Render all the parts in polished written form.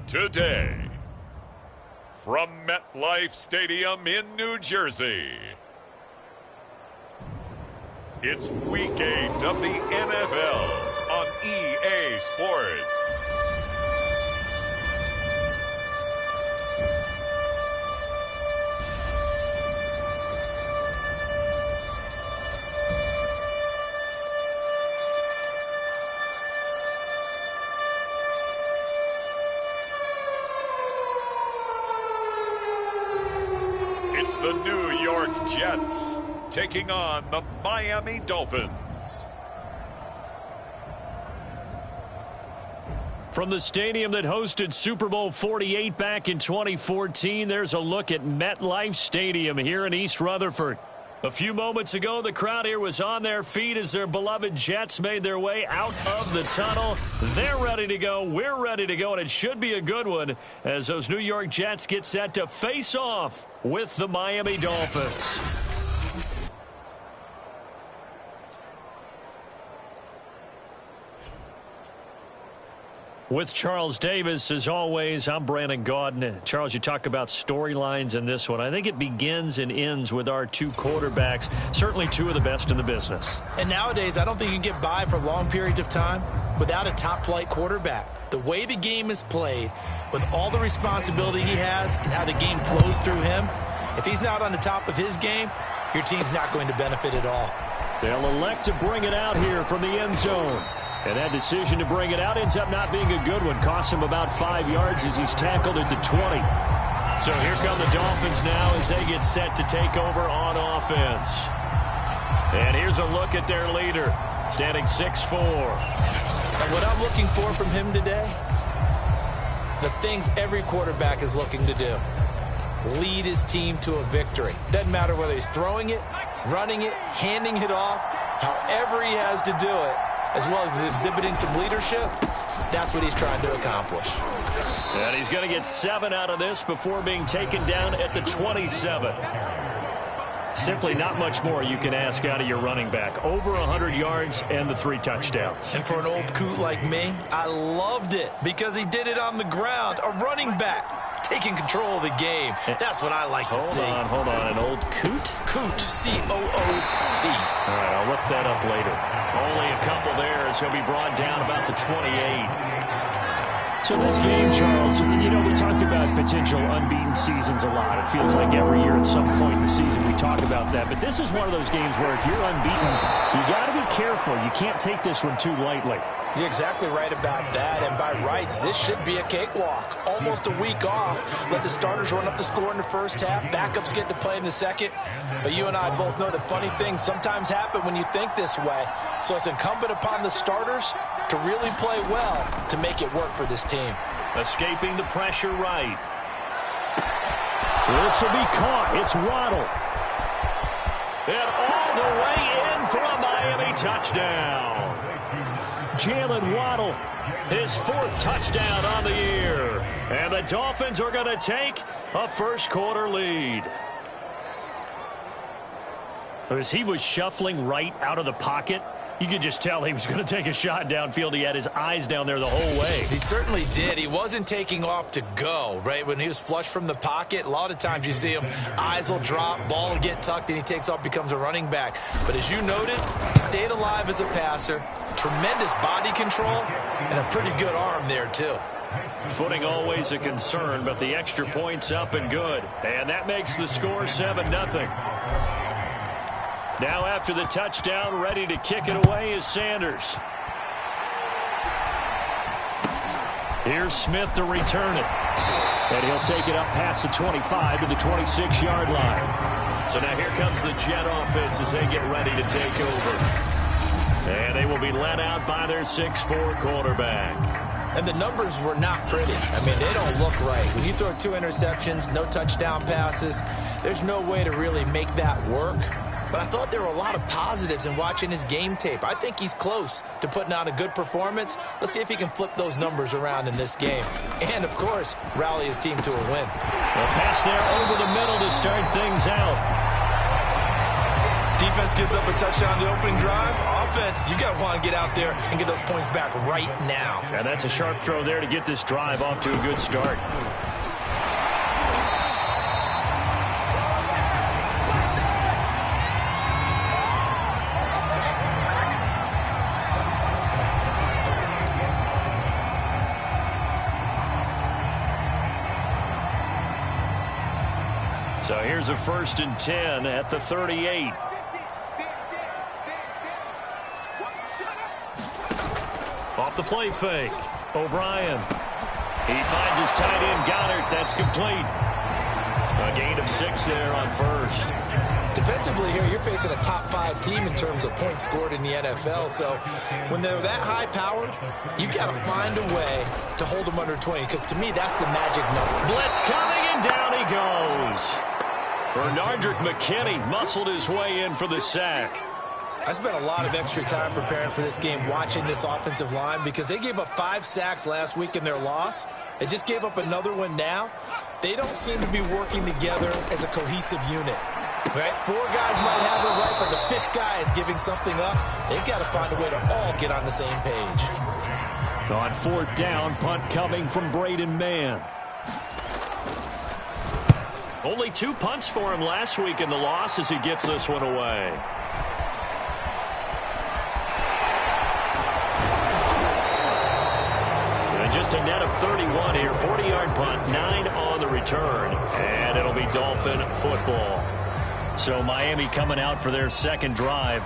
Today, from MetLife Stadium in New Jersey, it's Week 8 of the NFL on EA Sports. It's the New York Jets taking on the Miami Dolphins. From the stadium that hosted Super Bowl 48 back in 2014, there's a look at MetLife Stadium here in East Rutherford. A few moments ago, the crowd here was on their feet as their beloved Jets made their way out of the tunnel. They're ready to go. We're ready to go, and it should be a good one as those New York Jets get set to face off with the Miami Dolphins. With Charles Davis, as always, I'm Brandon Gaudin. Charles, you talk about storylines in this one. I think it begins and ends with our two quarterbacks, certainly two of the best in the business. And nowadays, I don't think you can get by for long periods of time without a top-flight quarterback. The way the game is played, with all the responsibility he has and how the game flows through him, if he's not on the top of his game, your team's not going to benefit at all. They'll elect to bring it out here from the end zone. And that decision to bring it out ends up not being a good one. Costs him about 5 yards as he's tackled at the 20. So here come the Dolphins now as they get set to take over on offense. And here's a look at their leader, standing 6'4". And what I'm looking for from him today, the things every quarterback is looking to do. Lead his team to a victory. Doesn't matter whether he's throwing it, running it, handing it off, however he has to do it, as well as exhibiting some leadership, that's what he's trying to accomplish. And he's going to get 7 out of this before being taken down at the 27. Simply not much more you can ask out of your running back. Over 100 yards and the 3 touchdowns. And for an old coot like me, I loved it because he did it on the ground. A running back taking control of the game. That's what I like to see. Hold on. An old coot? Coot, C-O-O-T. All right, I'll look that up later. Only a couple there as he'll be brought down about the 28. So this game, Charles, you know, we talked about potential unbeaten seasons a lot. It feels like every year at some point in the season we talk about that. But this is one of those games where if you're unbeaten, you got to be careful. You can't take this one too lightly. You're exactly right about that, and by rights, this should be a cakewalk. Almost a week off. Let the starters run up the score in the first half. Backups get to play in the second. But you and I both know that funny things sometimes happen when you think this way. So it's incumbent upon the starters to really play well to make it work for this team. Escaping the pressure right. This will be caught. It's Waddle. And all the way in for a Miami touchdown. Jalen Waddle, his 4th touchdown on the year. And the Dolphins are going to take a first-quarter lead. As he was shuffling right out of the pocket, you could just tell he was going to take a shot downfield. He had his eyes down there the whole way. He certainly did. He wasn't taking off to go, right? When he was flush from the pocket, a lot of times you see him, eyes will drop, ball will get tucked, and he takes off, becomes a running back. But as you noted, stayed alive as a passer, tremendous body control, and a pretty good arm there, too. Footing always a concern, but the extra point's up and good. And that makes the score 7-0. Now after the touchdown, ready to kick it away is Sanders. Here's Smith to return it. And he'll take it up past the 25 to the 26-yard line. So now here comes the Jet offense as they get ready to take over. And they will be led out by their 6'4" quarterback. And the numbers were not pretty. I mean, they don't look right. When you throw 2 interceptions, no touchdown passes, there's no way to really make that work. But I thought there were a lot of positives in watching his game tape. I think he's close to putting out a good performance. Let's see if he can flip those numbers around in this game. And, of course, rally his team to a win. A pass there over the middle to start things out. defense gives up a touchdown on the opening drive, offense, you got to want to get out there and get those points back right now. And that's a sharp throw there to get this drive off to a good start. So here's a 1st and 10 at the 38. Off the play fake. O'Brien. He finds his tight end, Goddard. That's complete. A gain of 6 there on 1st. Defensively here, you're facing a top 5 team in terms of points scored in the NFL. So when they're that high-powered, you got to find a way to hold them under 20, because to me, that's the magic number. Blitz coming, and down he goes. Bernardrick McKinney muscled his way in for the sack. I spent a lot of extra time preparing for this game, watching this offensive line, because they gave up 5 sacks last week in their loss. They just gave up another one now. They don't seem to be working together as a cohesive unit. Right? 4 guys might have it right, but the 5th guy is giving something up. They've got to find a way to all get on the same page. On 4th down, punt coming from Braden Mann. Only 2 punts for him last week in the loss as he gets this one away. And just a net of 31 here. 40-yard punt, 9 on the return. And it'll be Dolphin football. So Miami coming out for their 2nd drive.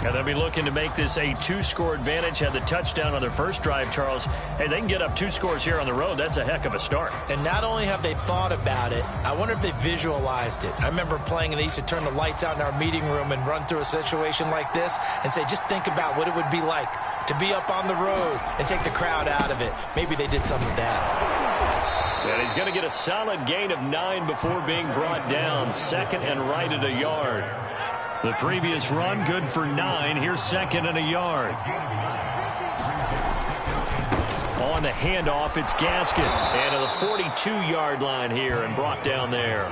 And they'll be looking to make this a 2-score advantage. Had the touchdown on their 1st drive, Charles. Hey, they can get up 2 scores here on the road. That's a heck of a start. And not only have they thought about it, I wonder if they visualized it. I remember playing, and they used to turn the lights out in our meeting room and run through a situation like this and say, just think about what it would be like to be up on the road and take the crowd out of it. Maybe they did some of that. And he's going to get a solid gain of 9 before being brought down. 2nd and right at a yard. The previous run, good for 9. Here's 2nd and a yard. On the handoff, it's Gaskin. And to the 42-yard line here and brought down there.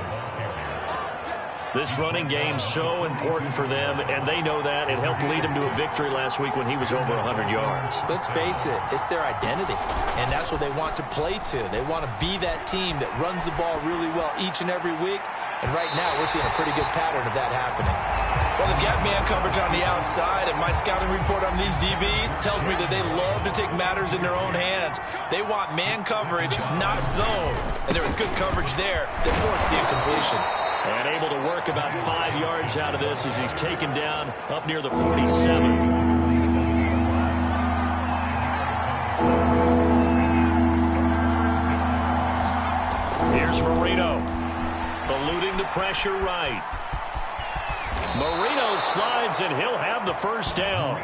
This running game's so important for them, and they know that. It helped lead them to a victory last week when he was over 100 yards. Let's face it, it's their identity, and that's what they want to play to. They want to be that team that runs the ball really well each and every week, and right now we're seeing a pretty good pattern of that happening. Well, they've got man coverage on the outside, and my scouting report on these DBs tells me that they love to take matters in their own hands. They want man coverage, not zone, and there was good coverage there that forced the incompletion. And able to work about 5 yards out of this as he's taken down up near the 47. Here's Marino. Eluding the pressure right. Marino slides, and he'll have the 1st down.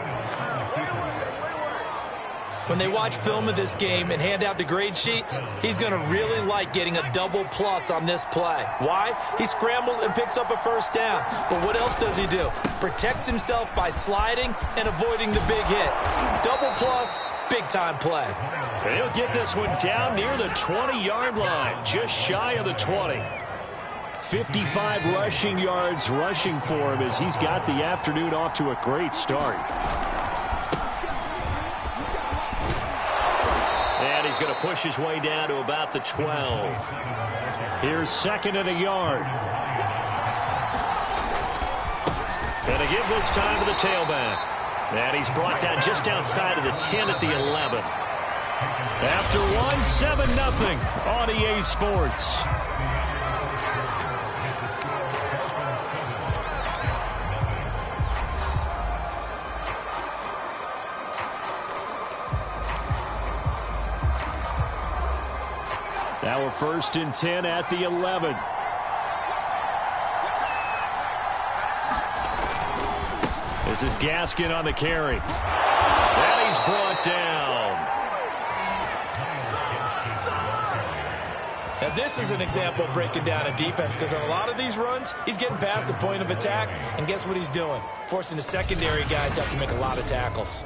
When they watch film of this game and hand out the grade sheets, he's going to really like getting a double plus on this play. Why? He scrambles and picks up a 1st down. But what else does he do? Protects himself by sliding and avoiding the big hit. Double plus, big-time play. And he'll get this one down near the 20-yard line, just shy of the 20. 55 rushing yards rushing for him as he's got the afternoon off to a great start. And he's going to push his way down to about the 12. Here's 2nd and a yard. And a give this time to the tailback. And he's brought down just outside of the 10 at the 11. After one, 7-0 on EA Sports. Now we're 1st and 10 at the 11. This is Gaskin on the carry. And he's brought down. Now this is an example of breaking down a defense, because on a lot of these runs, he's getting past the point of attack, and guess what he's doing? Forcing the secondary guys to have to make a lot of tackles.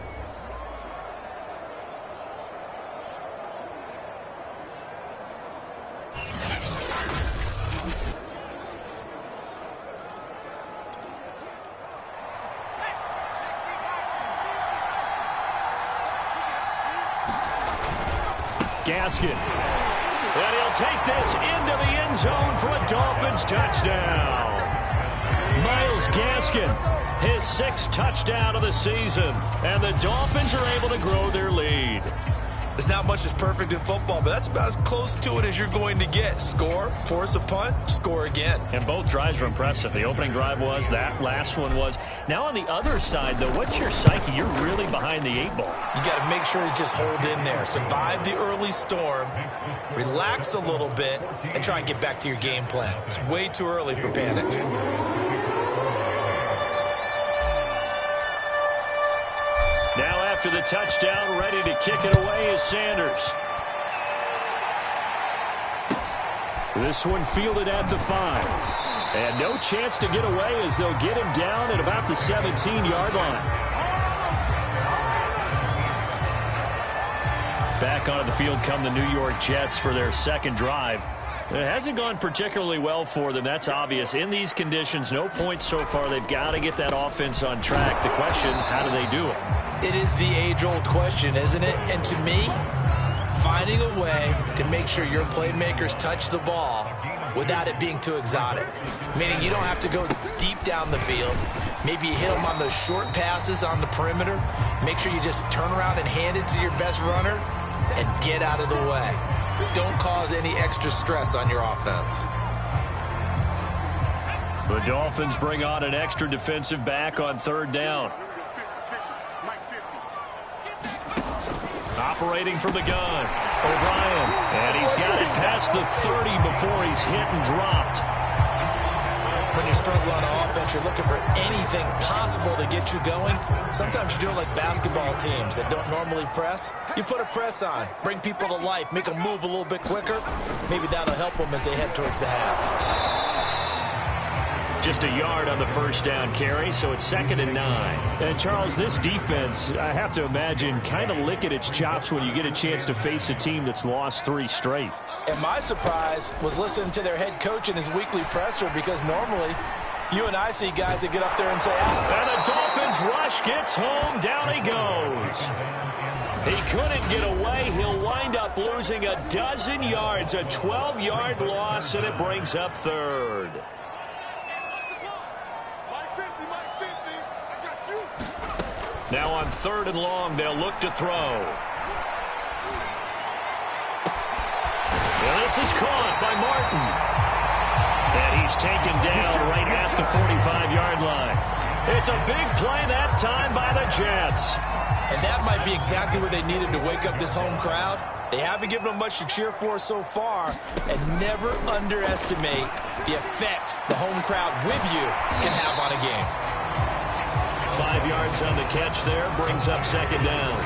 Gaskin. And he'll take this into the end zone for a Dolphins touchdown. Myles Gaskin, his 6th touchdown of the season. And the Dolphins are able to grow their lead. There's not much that's perfect in football, but that's about as close to it as you're going to get. Score, force a punt, score again. And both drives were impressive. The opening drive was, that last one was. Now on the other side, though, what's your psyche? You're really behind the 8 ball. You got to make sure you just hold in there. Survive the early storm, relax a little bit, and try and get back to your game plan. It's way too early for panic. Now after the touchdown, ready to kick it away is Sanders. This one fielded at the 5. And no chance to get away as they'll get him down at about the 17-yard line. Back onto the field come the New York Jets for their 2nd drive. It hasn't gone particularly well for them. That's obvious. In these conditions, no points so far. They've got to get that offense on track. The question, how do they do it? It is the age-old question, isn't it? And to me, finding a way to make sure your playmakers touch the ball without it being too exotic. Meaning you don't have to go deep down the field. Maybe you hit them on those short passes on the perimeter. Make sure you just turn around and hand it to your best runner and get out of the way. Don't cause any extra stress on your offense. The Dolphins bring on an extra defensive back on 3rd down. Operating from the gun, O'Brien. And he's got it past the 30 before he's hit and dropped. When you struggle on offense, you're looking for anything possible to get you going. Sometimes you do it like basketball teams that don't normally press. You put a press on, bring people to life, make them move a little bit quicker. Maybe that'll help them as they head towards the half. Just a yard on the 1st down carry, so it's 2nd and 9. And, Charles, this defense, I have to imagine, kind of licking its chops when you get a chance to face a team that's lost 3 straight. And my surprise was listening to their head coach in his weekly presser, because normally you and I see guys that get up there and say, and the Dolphins rush gets home. Down he goes. He couldn't get away. He'll wind up losing a dozen yards, a 12-yard loss, and it brings up 3rd. Now on 3rd and long, they'll look to throw. Well, this is caught by Martin. And he's taken down right at the 45-yard line. It's a big play that time by the Jets. And that might be exactly what they needed to wake up this home crowd. They haven't given them much to cheer for so far. And never underestimate the effect the home crowd with you can have on a game. 5 yards on the catch there, brings up 2nd down.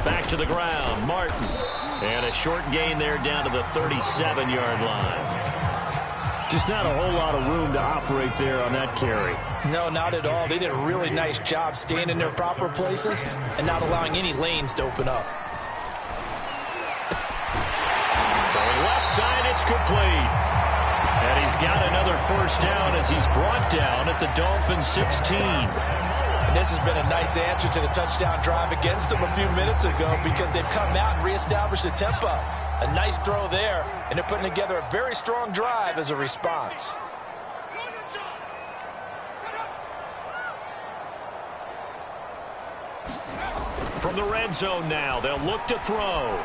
Back to the ground, Martin. And a short gain there down to the 37-yard line. Just not a whole lot of room to operate there on that carry. No, not at all. They did a really nice job staying in their proper places and not allowing any lanes to open up. Left side, it's complete. And he's got another 1st down as he's brought down at the Dolphins 16. And this has been a nice answer to the touchdown drive against them a few minutes ago, because they've come out and reestablished the tempo. A nice throw there, and they're putting together a very strong drive as a response. From the red zone now, they'll look to throw.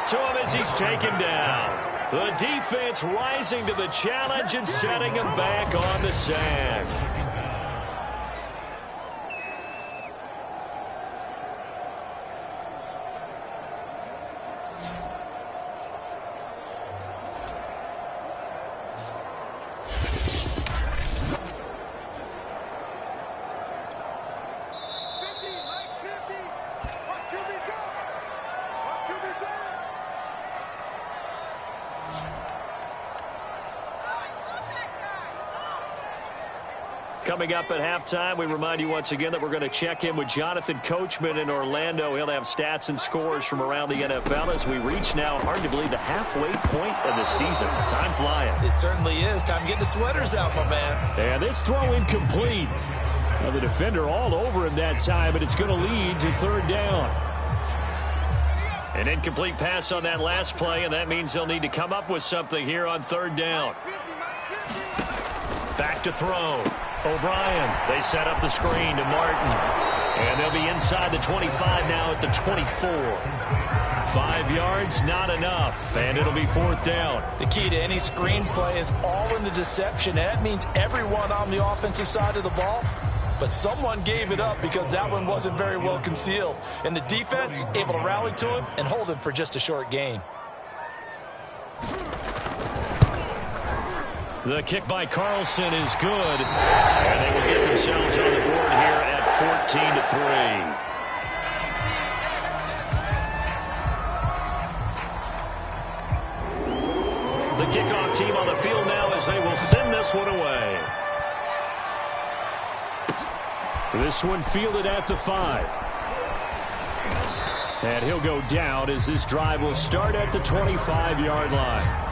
To him as he's taken down. The defense rising to the challenge and setting him back on the sack. Coming up at halftime, we remind you once again that we're going to check in with Jonathan Coachman in Orlando. He'll have stats and scores from around the NFL as we reach now, hard to believe, the halfway point of the season. Time flying. It certainly is. Time to get the sweaters out, my man. And this throw incomplete. Now the defender all over him that time, but it's going to lead to third down. An incomplete pass on that last play, and that means they'll need to come up with something here on third down. Back to throw. O'Brien. They set up the screen to Martin. And they'll be inside the 25 now at the 24. 5 yards, not enough. And it'll be fourth down. The key to any screen play is all in the deception. That means everyone on the offensive side of the ball. But someone gave it up because that one wasn't very well concealed. And the defense able to rally to him and hold him for just a short gain. The kick by Carlson is good. And they will get themselves on the board here at 14-3. The kickoff team on the field now as they will send this one away. This one fielded at the 5. And he'll go down as this drive will start at the 25-yard line.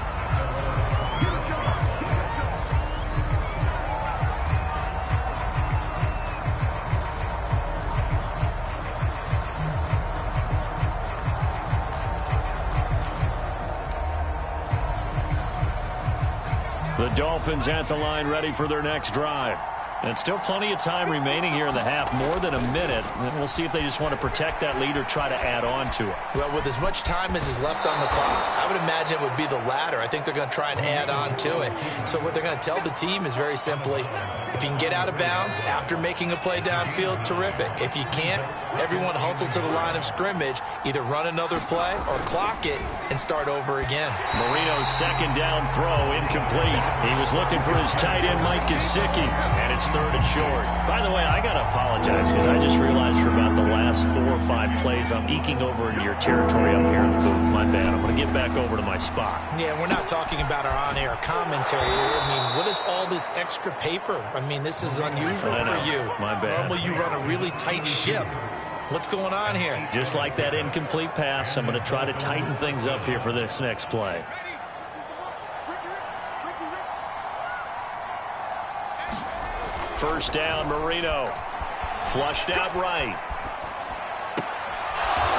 The Dolphins at the line ready for their next drive. And still plenty of time remaining here in the half, more than a minute. And we'll see if they just want to protect that lead or try to add on to it. Well, with as much time as is left on the clock, I would imagine it would be the latter. I think they're going to try and add on to it. So what they're going to tell the team is very simply, if you can get out of bounds after making a play downfield, terrific. If you can't, everyone hustle to the line of scrimmage, either run another play or clock it and start over again. Marino's second down throw incomplete. He was looking for his tight end, Mike Gesicki, and it's third and short. By the way, I got to apologize because I just realized for about the last 4 or 5 plays, I'm eking over into your territory up here in the booth. My bad. I'm going to get back over to my spot. Yeah, we're not talking about our on-air commentary. I mean, what is all this extra paper? I mean, this is unusual for you. My bad. Normally you run a really tight ship. What's going on here? Just like that incomplete pass, I'm going to try to tighten things up here for this next play. First down, Marino. Flushed out right.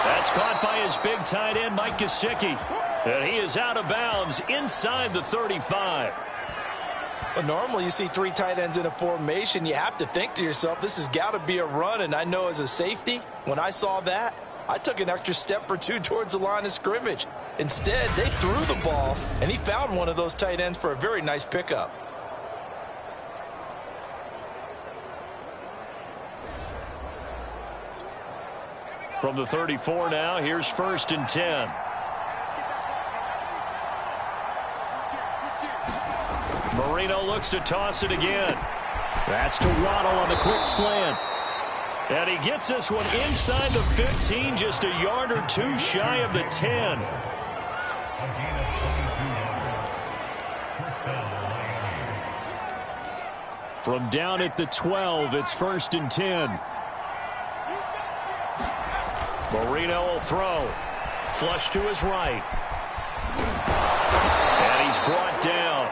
That's caught by his big tight end, Mike Gesicki. And he is out of bounds inside the 35. Well, normally you see 3 tight ends in a formation. You have to think to yourself, this has got to be a run. And I know as a safety, when I saw that, I took an extra step or 2 towards the line of scrimmage. Instead, they threw the ball, and he found one of those tight ends for a very nice pickup. From the 34 now, here's first and 10. Marino looks to toss it again. That's to Waddle on the quick slant. And he gets this one inside the 15, just a yard or 2 shy of the 10. From down at the 12, it's first and 10. Marino will throw. Flush to his right. And he's brought down.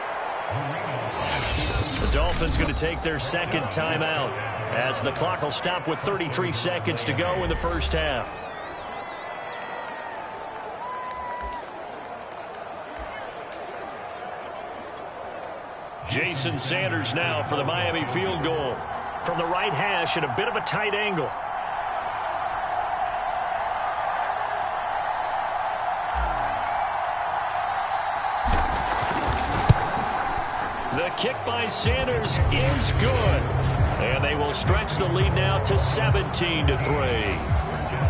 The Dolphins going to take their second timeout as the clock will stop with 33 seconds to go in the first half. Jason Sanders now for the Miami field goal. From the right hash at a bit of a tight angle. The kick by Sanders is good. And they will stretch the lead now to 17-3.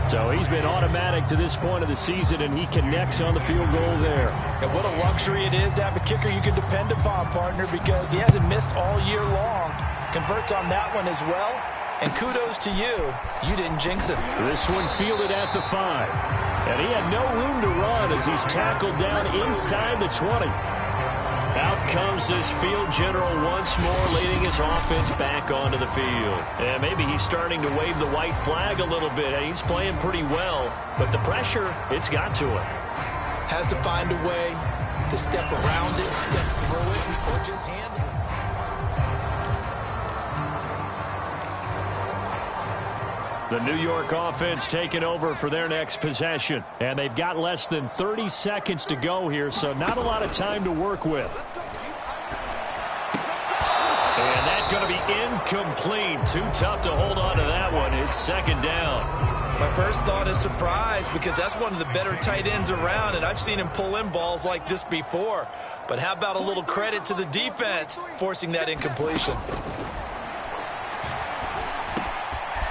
So he's been automatic to this point of the season, and he connects on the field goal there. And what a luxury it is to have a kicker you can depend upon, partner, because he hasn't missed all year long. Converts on that one as well. And kudos to you. You didn't jinx it. This one fielded at the 5. And he had no room to run as he's tackled down inside the 20. Out comes this field general once more, leading his offense back onto the field. And maybe he's starting to wave the white flag a little bit. He's playing pretty well, but the pressure, it's got to him. Has to find a way to step around it, step through it, or just handle it. The New York offense taking over for their next possession. And they've got less than 30 seconds to go here, so not a lot of time to work with. And that's going to be incomplete. Too tough to hold on to that one. It's second down. My first thought is surprise, because that's one of the better tight ends around, and I've seen him pull in balls like this before. But how about a little credit to the defense forcing that incompletion?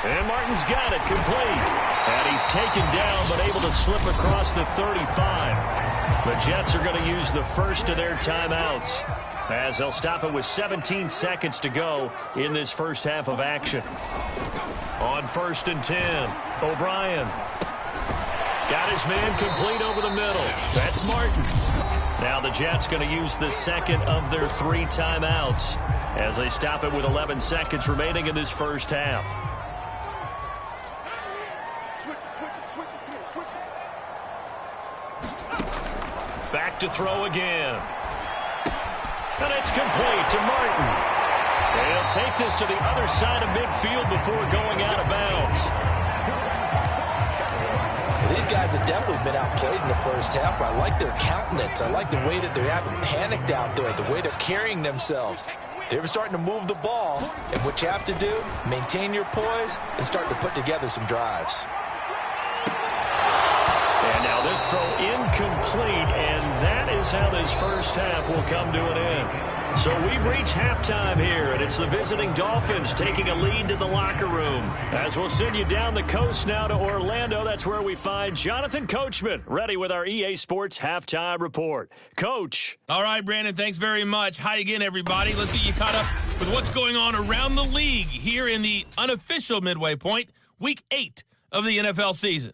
And Martin's got it complete. And he's taken down but able to slip across the 35. The Jets are going to use the first of their timeouts as they'll stop it with 17 seconds to go in this first half of action. On 1st and 10, O'Brien. Got his man complete over the middle. That's Martin. Now the Jets going to use the second of their 3 timeouts as they stop it with 11 seconds remaining in this first half. Back to throw again. And it's complete to Martin. They'll take this to the other side of midfield before going out of bounds. Well, these guys have definitely been outplayed in the first half, but I like their countenance. I like the way that they haven't panicked out there, the way they're carrying themselves. They were starting to move the ball, and what you have to do, maintain your poise and start to put together some drives. And now this throw incomplete, and that is how this first half will come to an end. So we've reached halftime here, and it's the visiting Dolphins taking a lead to the locker room. As we'll send you down the coast now to Orlando, that's where we find Jonathan Coachman, ready with our EA Sports Halftime Report. Coach. All right, Brandon, thanks very much. Hi again, everybody. Let's get you caught up with what's going on around the league here in the unofficial midway point, Week 8 of the NFL season.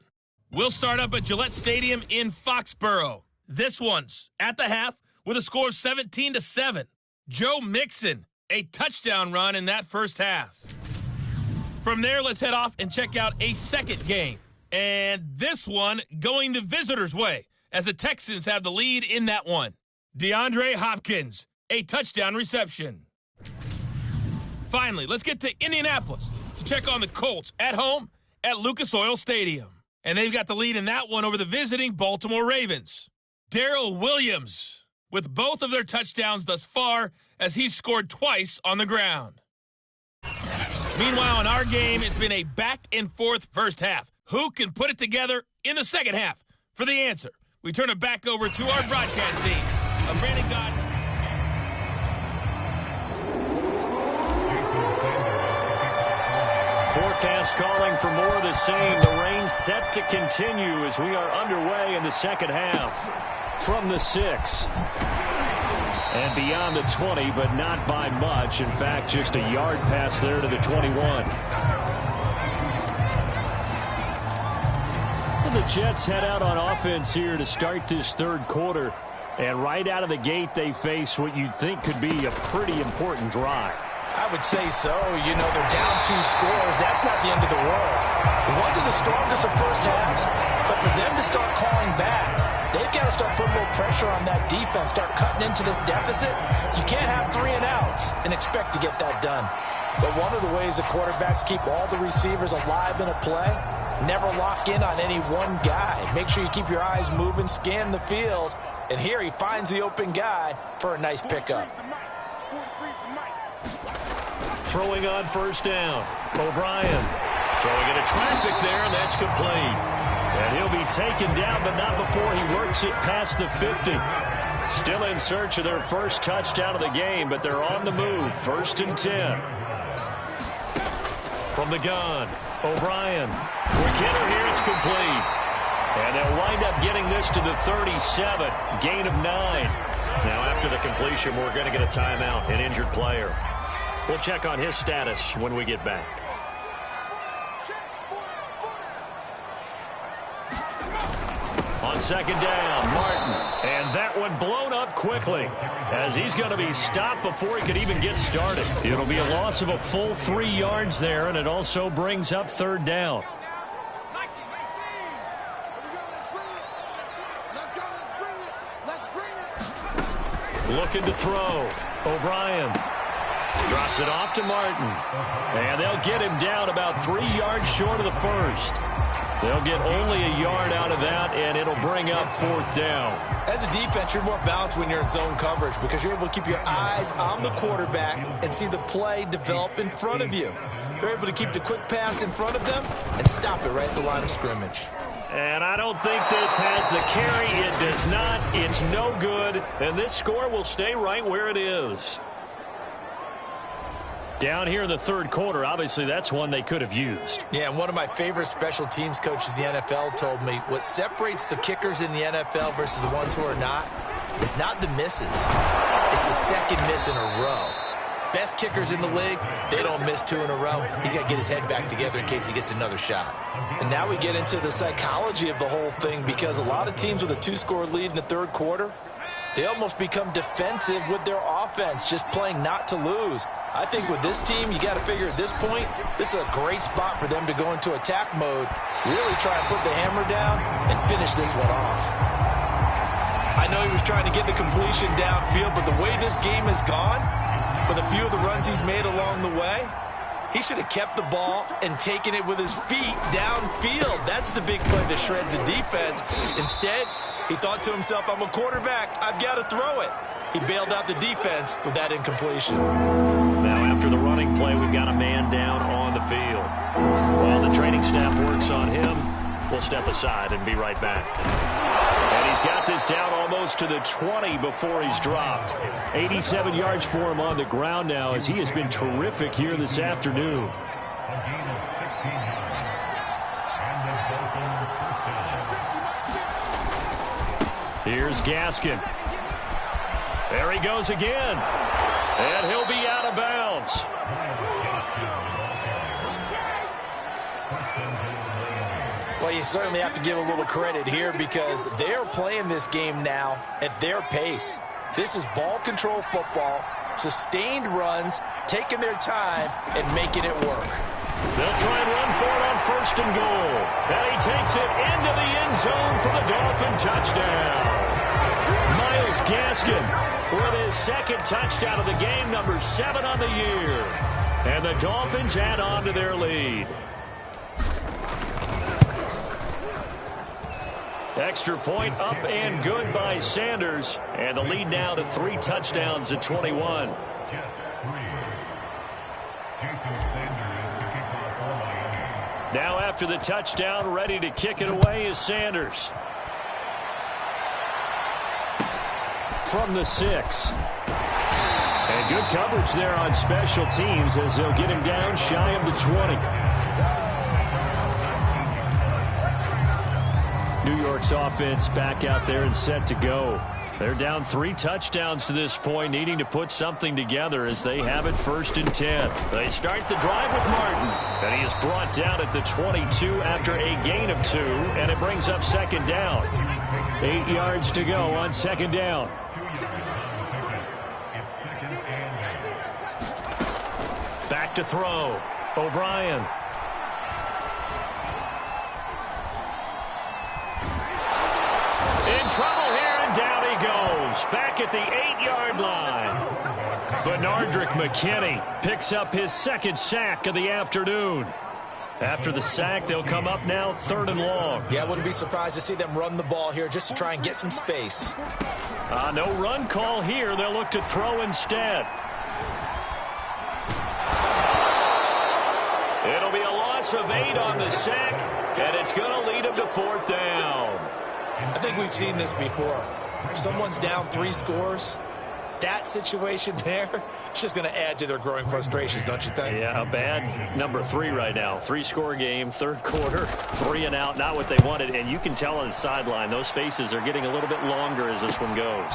We'll start up at Gillette Stadium in Foxborough. This one's at the half with a score of 17-7. Joe Mixon, a touchdown run in that first half. From there, let's head off and check out a second game. And this one going the visitors' way as the Texans have the lead in that one. DeAndre Hopkins, a touchdown reception. Finally, let's get to Indianapolis to check on the Colts at home at Lucas Oil Stadium. And they've got the lead in that one over the visiting Baltimore Ravens. Darrell Williams with both of their touchdowns thus far as he's scored twice on the ground. Meanwhile, in our game, it's been a back-and-forth first half. Who can put it together in the second half? For the answer, we turn it back over to our broadcast team of Brandon Gott. Forecast calling for more of the same. The rain set to continue as we are underway in the second half. From the 6 and beyond the 20, but not by much. In fact, just a yard pass there to the 21. Well, the Jets head out on offense here to start this third quarter. And right out of the gate, they face what you'd think could be a pretty important drive. I would say so. You know, they're down 2 scores. That's not the end of the world. It wasn't the strongest of first halves, but for them to start calling back, they've got to start putting a little pressure on that defense, start cutting into this deficit. You can't have 3 and outs and expect to get that done. But one of the ways the quarterbacks keep all the receivers alive in a play, never lock in on any one guy. Make sure you keep your eyes moving, scan the field, and here he finds the open guy for a nice pickup. Throwing on first down. O'Brien throwing into traffic there, and that's complete. And he'll be taken down, but not before he works it past the 50. Still in search of their first touchdown of the game, but they're on the move. 1st and 10. From the gun, O'Brien. Quick hitter here, it's complete. And they'll wind up getting this to the 37. Gain of 9. Now after the completion, we're going to get a timeout, an injured player. We'll check on his status when we get back. On second down, Martin. And that one blown up quickly as he's going to be stopped before he could even get started. It'll be a loss of a full 3 yards there, and it also brings up third down. Looking to throw. O'Brien drops it off to Martin. And they'll get him down about 3 yards short of the first. They'll get only a yard out of that, and it'll bring up fourth down. As a defense, you're more balanced when you're in zone coverage because you're able to keep your eyes on the quarterback and see the play develop in front of you. They're able to keep the quick pass in front of them and stop it right at the line of scrimmage. And I don't think this has the carry. It does not. It's no good. And this score will stay right where it is. Down here in the third quarter, obviously that's one they could have used. Yeah, and one of my favorite special teams coaches in the NFL told me what separates the kickers in the NFL versus the ones who are not is not the misses. It's the second miss in a row. Best kickers in the league, they don't miss 2 in a row. He's got to get his head back together in case he gets another shot. And now we get into the psychology of the whole thing because a lot of teams with a 2-score lead in the third quarter, they almost become defensive with their offense, just playing not to lose. I think with this team, you got to figure at this point, this is a great spot for them to go into attack mode, really try and put the hammer down and finish this one off. I know he was trying to get the completion downfield, but the way this game has gone, with a few of the runs he's made along the way, he should have kept the ball and taken it with his feet downfield. That's the big play that shreds a defense. Instead, he thought to himself, I'm a quarterback, I've got to throw it. He bailed out the defense with that incompletion. Now after the running play, we've got a man down on the field. While the training staff works on him, we'll step aside and be right back. And he's got this down almost to the 20 before he's dropped. 87 yards for him on the ground now as he has been terrific here this afternoon. Here's Gaskin. There he goes again. And he'll be out of bounds. Well, you certainly have to give a little credit here because they're playing this game now at their pace. This is ball control football, sustained runs, taking their time, and making it work. They'll try and run for it on first and goal. And he takes it into the end zone for the Dolphin touchdown. Myles Gaskin with his second touchdown of the game, number 7 on the year. And the Dolphins add on to their lead. Extra point up and good by Sanders. And the lead now to 3 touchdowns at 21. Now after the touchdown, ready to kick it away is Sanders. From the 6. And good coverage there on special teams as they'll get him down shy of the 20. New York's offense back out there and set to go. They're down 3 touchdowns to this point, needing to put something together as they have it first and 10. They start the drive with Martin, and he is brought down at the 22 after a gain of 2, and it brings up second down. 8 yards to go on second down. Back to throw. O'Brien. In trouble here, and down he goes. Back at the 8-yard line. Benardrick McKinney picks up his second sack of the afternoon. After the sack, they'll come up now 3rd and long. Yeah, I wouldn't be surprised to see them run the ball here just to try and get some space. No run call here. They'll look to throw instead. It'll be a loss of 8 on the sack, and it's going to lead them to 4th down. I think we've seen this before. If someone's down 3 scores, that situation there, it's just going to add to their growing frustrations, don't you think? Yeah, a bad number 3 right now. 3-score game, third quarter, 3 and out, not what they wanted. And you can tell on the sideline, those faces are getting a little bit longer as this one goes.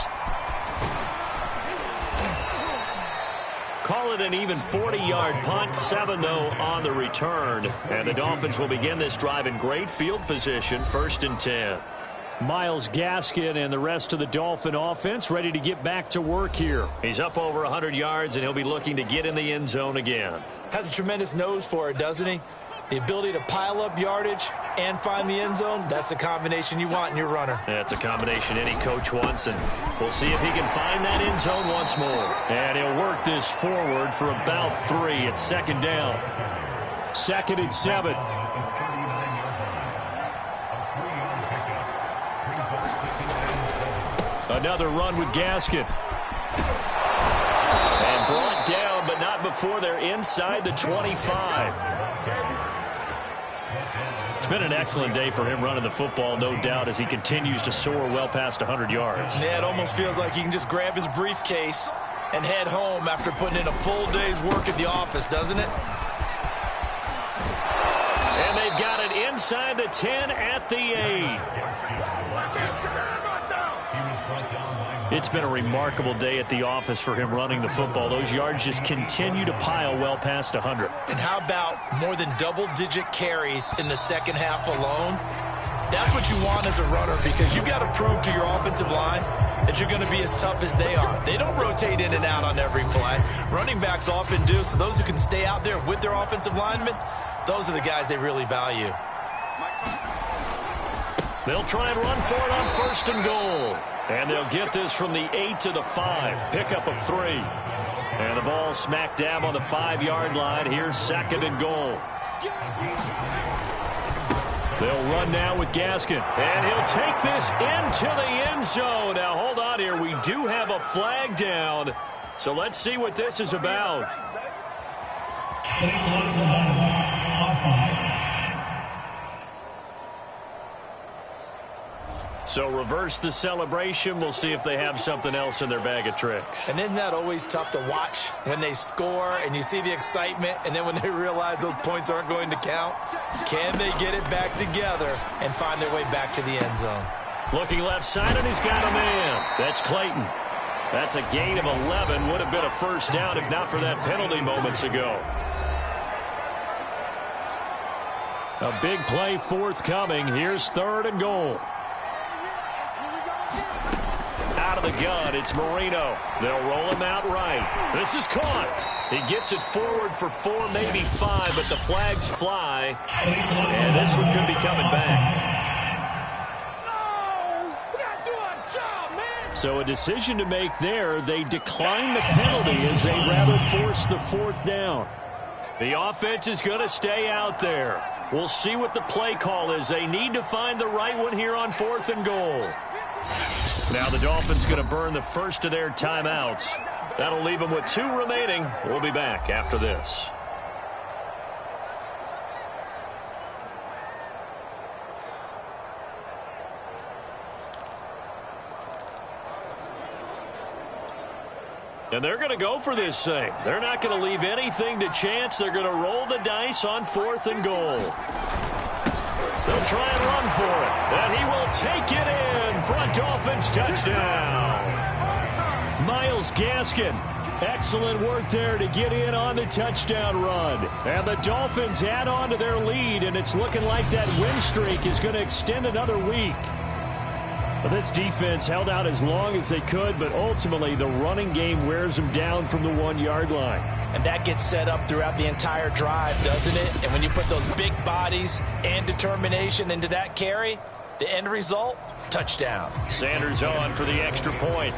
Call it an even 40-yard punt, 7 though on the return. And the Dolphins will begin this drive in great field position, 1st and 10. Myles Gaskin and the rest of the Dolphin offense ready to get back to work here. He's up over 100 yards, and he'll be looking to get in the end zone again. Has a tremendous nose for it, doesn't he? The ability to pile up yardage and find the end zone, that's the combination you want in your runner. That's a combination any coach wants, and we'll see if he can find that end zone once more. And he'll work this forward for about 3 at second down. 2nd and 7. Another run with Gaskin. And brought down, but not before they're inside the 25. It's been an excellent day for him running the football, no doubt, as he continues to soar well past 100 yards. Yeah, it almost feels like he can just grab his briefcase and head home after putting in a full day's work at the office, doesn't it? And they've got it inside the 10 at the 8. It's been a remarkable day at the office for him running the football. Those yards just continue to pile well past 100. And how about more than double-digit carries in the second half alone? That's what you want as a runner, because you've got to prove to your offensive line that you're going to be as tough as they are. They don't rotate in and out on every play. Running backs often do, so those who can stay out there with their offensive linemen, those are the guys they really value. They'll try and run for it on 1st and goal. And they'll get this from the 8 to the 5. Pickup of 3. And the ball smack dab on the 5-yard line. Here's 2nd and goal. They'll run now with Gaskin. And he'll take this into the end zone. Now, hold on here. We do have a flag down. So let's see what this is about. So reverse the celebration. We'll see if they have something else in their bag of tricks. And isn't that always tough to watch when they score and you see the excitement, and then when they realize those points aren't going to count? Can they get it back together and find their way back to the end zone? Looking left side, and he's got a man. That's Clayton. That's a gain of 11. Would have been a first down if not for that penalty moments ago. A big play forthcoming. Here's 3rd and goal. Out of the gun, it's Marino. They'll roll him out right. This is caught. He gets it forward for 4, maybe 5, but the flags fly. And this one could be coming back. So a decision to make there. They decline the penalty as they rather force the 4th down. The offense is going to stay out there. We'll see what the play call is. They need to find the right one here on 4th and goal. Now the Dolphins going to burn the first of their timeouts. That'll leave them with 2 remaining. We'll be back after this. And they're going to go for this thing. They're not going to leave anything to chance. They're going to roll the dice on 4th and goal. They'll try and run for it. And he will take it in for a Dolphins touchdown. Myles Gaskin. Excellent work there to get in on the touchdown run. And the Dolphins add on to their lead, and it's looking like that win streak is going to extend another week. Well, this defense held out as long as they could, but ultimately the running game wears them down from the 1-yard line. And that gets set up throughout the entire drive, doesn't it? And when you put those big bodies and determination into that carry, the end result, touchdown. Sanders on for the extra point.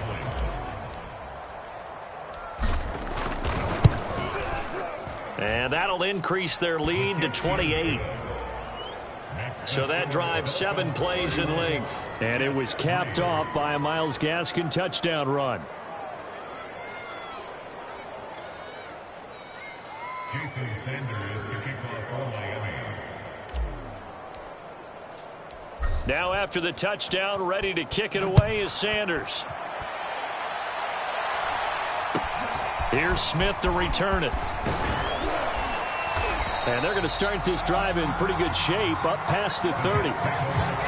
And that'll increase their lead to 28. So that drives 7 plays in length. And it was capped off by a Myles Gaskin touchdown run. Now after the touchdown, ready to kick it away is Sanders. Here's Smith to return it. And they're going to start this drive in pretty good shape, up past the 30.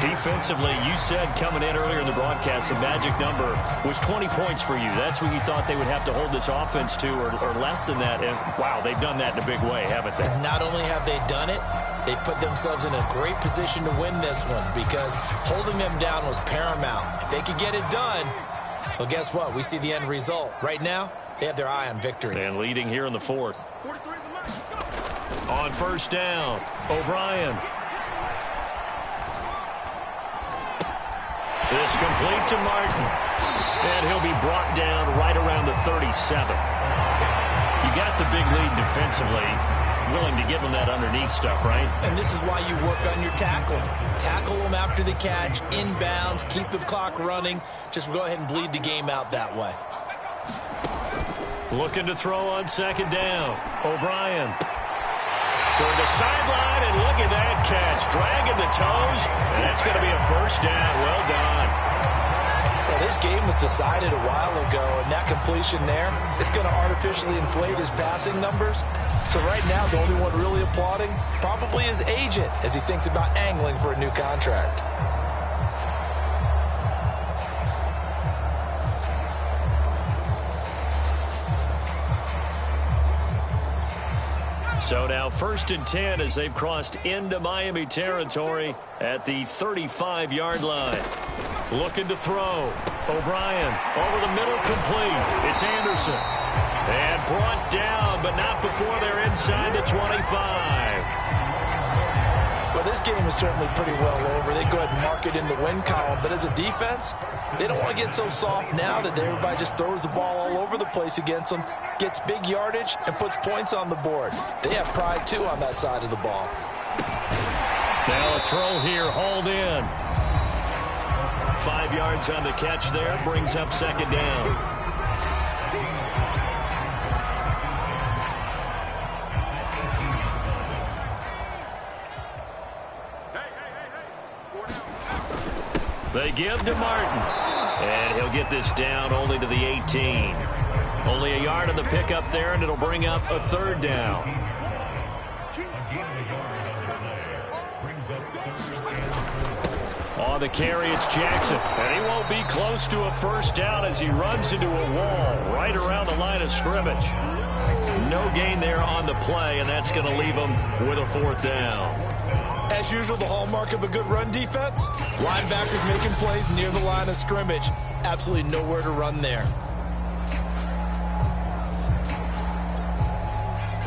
Defensively, you said coming in earlier in the broadcast, the magic number was 20 points for you. That's what you thought they would have to hold this offense to, or less than that. And, wow, they've done that in a big way, haven't they? Not only have they done it, They put themselves in a great position to win this one because holding them down was paramount. If they could get it done, well, guess what? We see the end result. Right now, they have their eye on victory. And leading here in the fourth. On first down, O'Brien. This complete to Martin. And he'll be brought down right around the 37. You got the big lead defensively. Willing to give them that underneath stuff, right? And this is why you work on your tackling. Tackle them after the catch, inbounds, keep the clock running. Just go ahead and bleed the game out that way. Looking to throw on second down. O'Brien. Toward the sideline, and look at that catch. Dragging the toes, and that's going to be a first down. Well done. Well, this game was decided a while ago, and that completion there is going to artificially inflate his passing numbers. So right now, the only one really applauding probably his agent as he thinks about angling for a new contract. So now 1st and 10 as they've crossed into Miami territory at the 35-yard line. Looking to throw. O'Brien over the middle, complete. It's Anderson. And brought down, but not before they're inside the 25. Well, this game is certainly pretty well over. They go ahead and mark it in the win column. But as a defense, they don't want to get so soft now that everybody just throws the ball all over the place against them, gets big yardage, and puts points on the board. They have pride, too, on that side of the ball. Now a throw here, hauled in. 5 yards on the catch there, brings up second down. They give to Martin. And he'll get this down only to the 18. Only a yard on the pickup there, and it'll bring up a third down. On the carry, it's Jackson. And he won't be close to a first down as he runs into a wall right around the line of scrimmage. No gain there on the play, and that's going to leave him with a fourth down. As usual, the hallmark of a good run defense, linebackers making plays near the line of scrimmage. Absolutely nowhere to run there.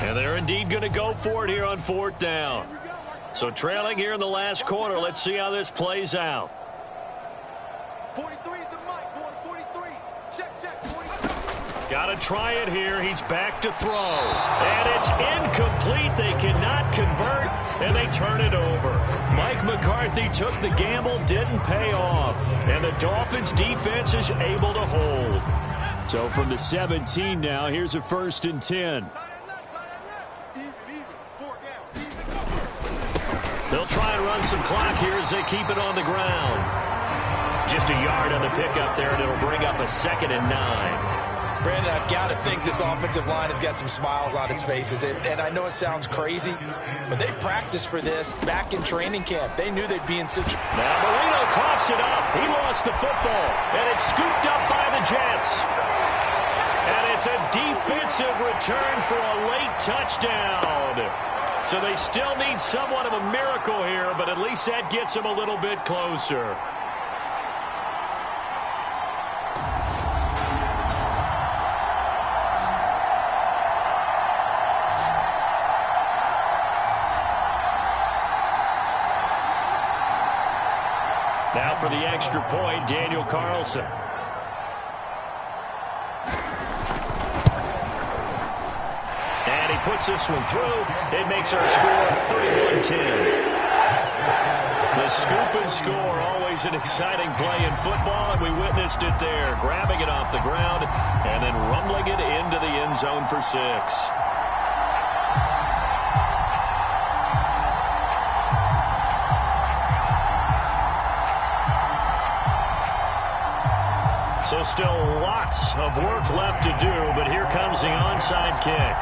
And they're indeed going to go for it here on fourth down. So trailing here in the last quarter, let's see how this plays out. 43 is the mic, boy, 43. Check, 43. Got to try it here. He's back to throw. And it's incomplete. They cannot convert, and they turn it over. Mike McCarthy took the gamble, didn't pay off. And the Dolphins defense is able to hold. So from the 17 now, here's a 1st and 10. They'll try and run some clock here as they keep it on the ground. Just a yard on the pickup there, and it'll bring up a 2nd and 9. Brandon, I've got to think this offensive line has got some smiles on its faces. And I know it sounds crazy, but they practiced for this back in training camp. They knew they'd be in situation. Now Marino coughs it up. He lost the football, and it's scooped up by the Jets. And it's a defensive return for a late touchdown. So they still need somewhat of a miracle here, but at least that gets them a little bit closer. Now for the extra point, Daniel Carlson. And he puts this one through. It makes our score 31-10. The scoop and score, always an exciting play in football, and we witnessed it there. Grabbing it off the ground and then rumbling it into the end zone for 6. So still lots of work left to do, but here comes the onside kick.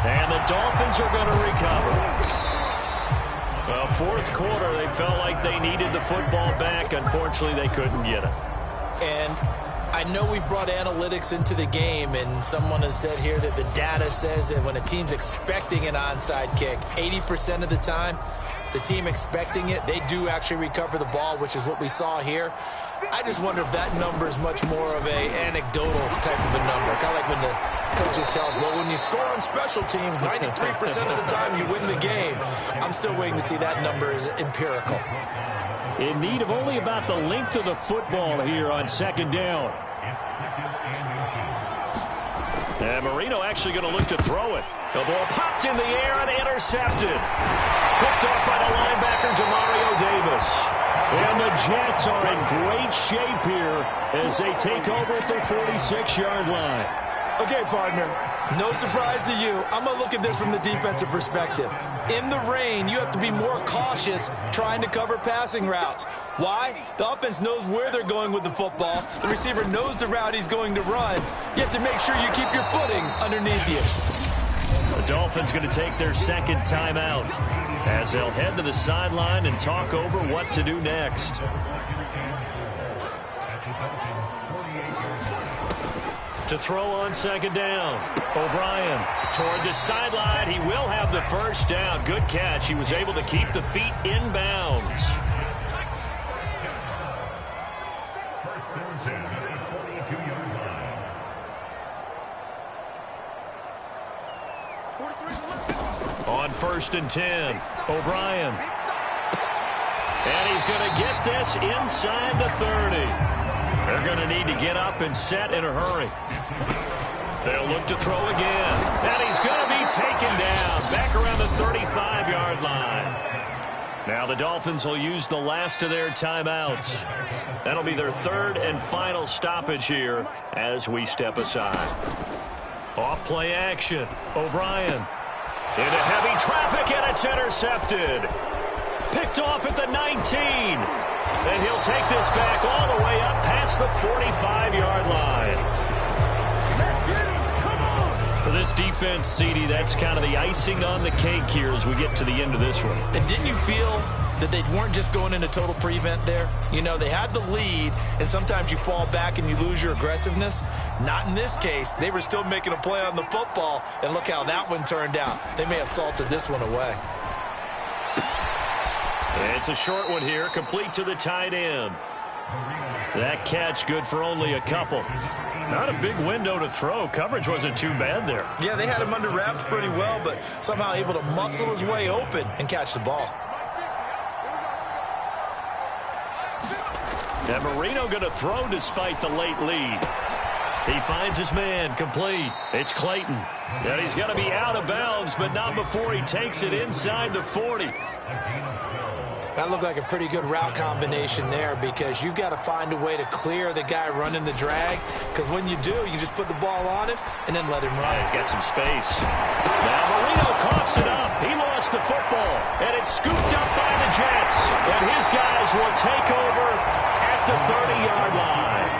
And the Dolphins are going to recover. Well, fourth quarter, they felt like they needed the football back. Unfortunately, they couldn't get it. And I know we've brought analytics into the game, and someone has said here that the data says that when a team's expecting an onside kick, 80% of the time, the team expecting it, they do actually recover the ball, which is what we saw here. I just wonder if that number is much more of a anecdotal type of a number. Kind of like when the coaches tell us, well, when you score on special teams, 93% of the time you win the game. I'm still waiting to see that number is empirical. In need of only about the length of the football here on second down. And Marino actually going to look to throw it. The ball popped in the air and intercepted. Picked up by the linebacker, Demario Davis. And the Jets are in great shape here as they take over at their 46-yard line. Okay, partner, no surprise to you. I'm going to look at this from the defensive perspective. In the rain, you have to be more cautious trying to cover passing routes. Why? The offense knows where they're going with the football. The receiver knows the route he's going to run. You have to make sure you keep your footing underneath you. The Dolphins going to take their second timeout as they'll head to the sideline and talk over what to do next. To throw on second down, O'Brien toward the sideline. He will have the first down. Good catch. He was able to keep the feet in bounds. On 1st and 10, O'Brien. And he's going to get this inside the 30. They're going to need to get up and set in a hurry. They'll look to throw again. And he's going to be taken down back around the 35-yard line. Now the Dolphins will use the last of their timeouts. That'll be their third and final stoppage here as we step aside. Off play action. O'Brien into heavy traffic, and it's intercepted. Picked off at the 19. And he'll take this back all the way up past the 45-yard line. For this defense, CD, that's kind of the icing on the cake here as we get to the end of this one. And didn't you feel that they weren't just going into total prevent there? You know, they had the lead, and sometimes you fall back and you lose your aggressiveness. Not in this case. They were still making a play on the football, and look how that one turned out. They may have salted this one away. It's a short one here, complete to the tight end. That catch good for only a couple. Not a big window to throw. Coverage wasn't too bad there. Yeah, they had him under wraps pretty well, but somehow able to muscle his way open and catch the ball. And Marino going to throw despite the late lead. He finds his man, complete. It's Clayton. And he's going to be out of bounds, but not before he takes it inside the 40. That looked like a pretty good route combination there because you've got to find a way to clear the guy running the drag, because when you do, you just put the ball on him and then let him run. Yeah, he's got some space. Now Marino coughs it up. He lost the football, and it's scooped up by the Jets. And his guys will take over at the 30-yard line.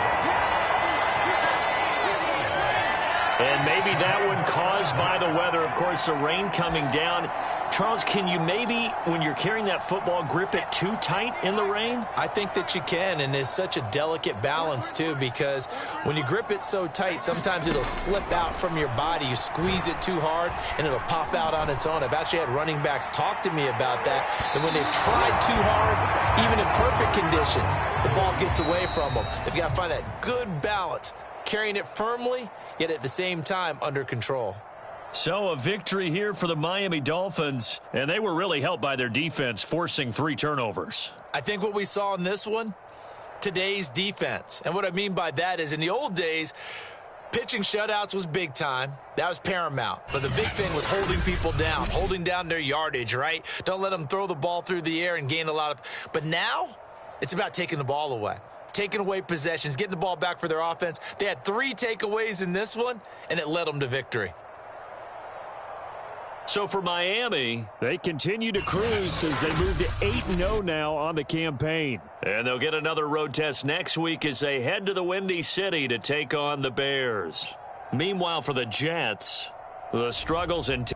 And maybe that one caused by the weather. Of course, the rain coming down. Charles, can you maybe, when you're carrying that football, grip it too tight in the rain? I think that you can, and it's such a delicate balance, too, because when you grip it so tight, sometimes it'll slip out from your body. You squeeze it too hard, and it'll pop out on its own. I've actually had running backs talk to me about that when they've tried too hard, even in perfect conditions, the ball gets away from them. They've got to find that good balance, carrying it firmly, yet at the same time under control. So a victory here for the Miami Dolphins, and they were really helped by their defense, forcing 3 turnovers. I think what we saw in this one, today's defense. And what I mean by that is in the old days, pitching shutouts was big time. That was paramount. But the big thing was holding people down, holding down their yardage, right? Don't let them throw the ball through the air and gain a lot of. But now it's about taking the ball away. Taking away possessions, getting the ball back for their offense. They had 3 takeaways in this one, and it led them to victory. So for Miami, they continue to cruise as they move to 8-0 now on the campaign. And they'll get another road test next week as they head to the Windy City to take on the Bears. Meanwhile, for the Jets, the struggles and